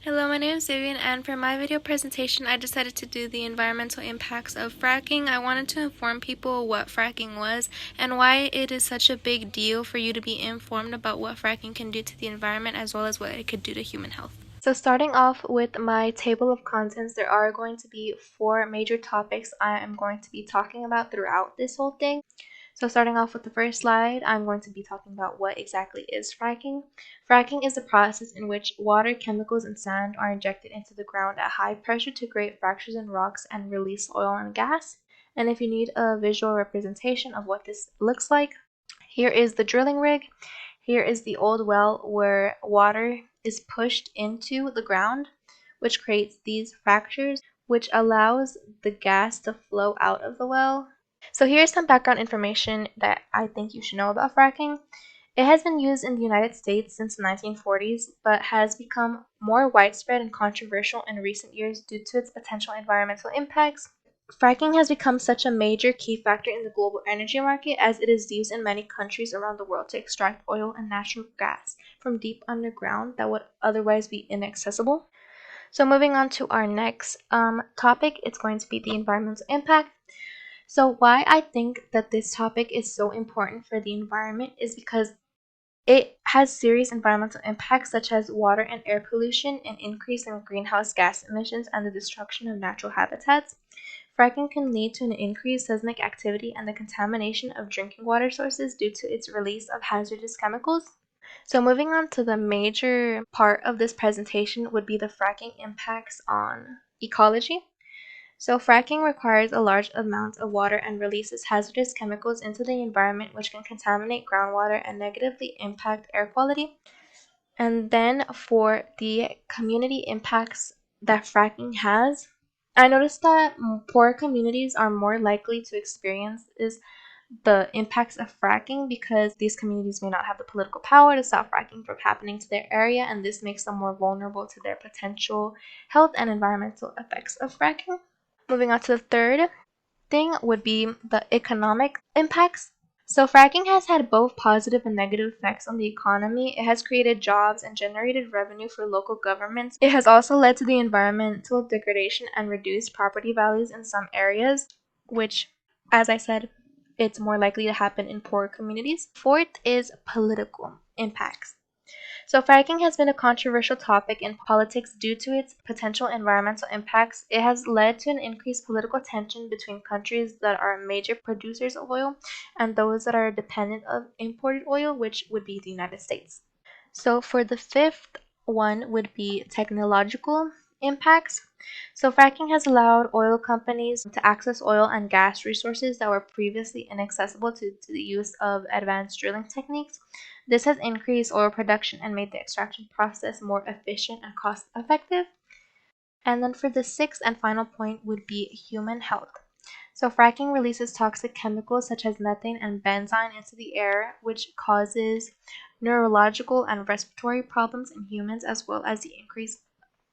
Hello, my name is Vivian, and for my video presentation, I decided to do the environmental impacts of fracking. I wanted to inform people what fracking was and why it is such a big deal for you to be informed about what fracking can do to the environment as well as what it could do to human health. So starting off with my table of contents, there are going to be 4 major topics I am going to be talking about throughout this whole thing. So starting off with the first slide, I'm going to be talking about what exactly is fracking. Fracking is the process in which water, chemicals, and sand are injected into the ground at high pressure to create fractures in rocks and release oil and gas. And if you need a visual representation of what this looks like, here is the drilling rig. Here is the old well where water is pushed into the ground, which creates these fractures, which allows the gas to flow out of the well. So here's some background information that I think you should know about fracking. It has been used in the United States since the 1940s, but has become more widespread and controversial in recent years due to its potential environmental impacts. Fracking has become such a major key factor in the global energy market as it is used in many countries around the world to extract oil and natural gas from deep underground that would otherwise be inaccessible. So moving on to our next topic, it's going to be the environmental impact. So why I think that this topic is so important for the environment is because it has serious environmental impacts such as water and air pollution, an increase in greenhouse gas emissions, and the destruction of natural habitats. Fracking can lead to an increased seismic activity and the contamination of drinking water sources due to its release of hazardous chemicals. So moving on to the major part of this presentation would be the fracking impacts on ecology. So fracking requires a large amount of water and releases hazardous chemicals into the environment which can contaminate groundwater and negatively impact air quality. And then for the community impacts that fracking has, I noticed that poor communities are more likely to experience the impacts of fracking because these communities may not have the political power to stop fracking from happening to their area, and this makes them more vulnerable to their potential health and environmental effects of fracking. Moving on to the third thing would be the economic impacts. So fracking has had both positive and negative effects on the economy. It has created jobs and generated revenue for local governments. It has also led to the environmental degradation and reduced property values in some areas, which, as I said, it's more likely to happen in poorer communities. Fourth is political impacts. So fracking has been a controversial topic in politics due to its potential environmental impacts. It has led to an increased political tension between countries that are major producers of oil and those that are dependent of imported oil, which would be the United States. So for the fifth one would be technological impacts. So fracking has allowed oil companies to access oil and gas resources that were previously inaccessible to the use of advanced drilling techniques. This has increased oil production and made the extraction process more efficient and cost effective. And then for the sixth and final point would be human health. So fracking releases toxic chemicals such as methane and benzene into the air, which causes neurological and respiratory problems in humans as well as the increased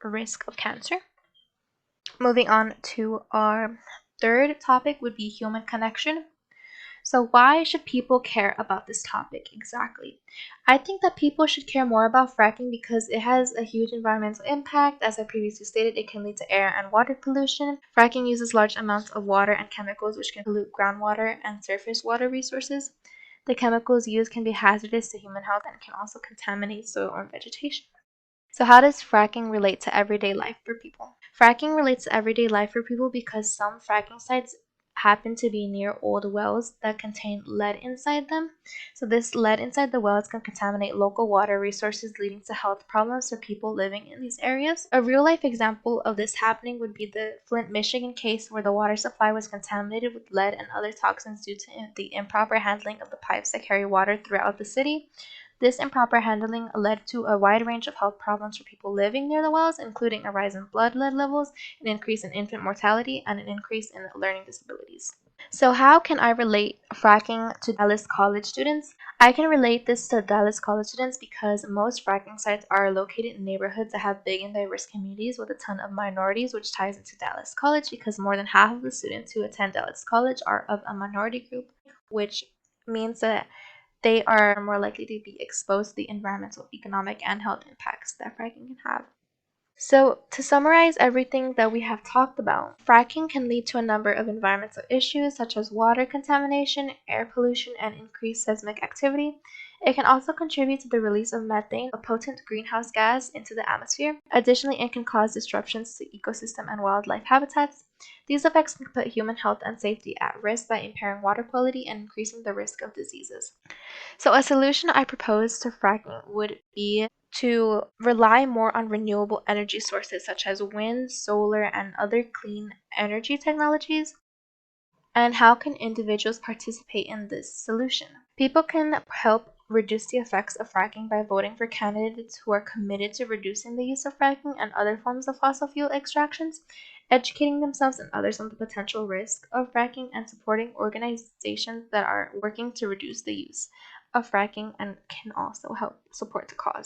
risk of cancer. Moving on to our third topic would be human connection. So why should people care about this topic exactly? I think that people should care more about fracking because it has a huge environmental impact. As I previously stated, it can lead to air and water pollution. Fracking uses large amounts of water and chemicals which can pollute groundwater and surface water resources. The chemicals used can be hazardous to human health and can also contaminate soil or vegetation. So how does fracking relate to everyday life for people? Fracking relates to everyday life for people because some fracking sites happen to be near old wells that contain lead inside them. So this lead inside the wells can contaminate local water resources, leading to health problems for people living in these areas. A real life example of this happening would be the Flint, Michigan case where the water supply was contaminated with lead and other toxins due to the improper handling of the pipes that carry water throughout the city. This improper handling led to a wide range of health problems for people living near the wells, including a rise in blood lead levels, an increase in infant mortality, and an increase in learning disabilities. So how can I relate fracking to Dallas College students? I can relate this to Dallas College students because most fracking sites are located in neighborhoods that have big and diverse communities with a ton of minorities, which ties into Dallas College because more than half of the students who attend Dallas College are of a minority group, which means that they are more likely to be exposed to the environmental, economic, and health impacts that fracking can have. So, to summarize everything that we have talked about, fracking can lead to a number of environmental issues such as water contamination, air pollution, and increased seismic activity. It can also contribute to the release of methane, a potent greenhouse gas, into the atmosphere. Additionally, it can cause disruptions to ecosystem and wildlife habitats. These effects can put human health and safety at risk by impairing water quality and increasing the risk of diseases. So, a solution I propose to fracking would be to rely more on renewable energy sources such as wind, solar, and other clean energy technologies. And how can individuals participate in this solution? People can help reduce the effects of fracking by voting for candidates who are committed to reducing the use of fracking and other forms of fossil fuel extractions, educating themselves and others on the potential risk of fracking, and supporting organizations that are working to reduce the use of fracking and can also help support the cause.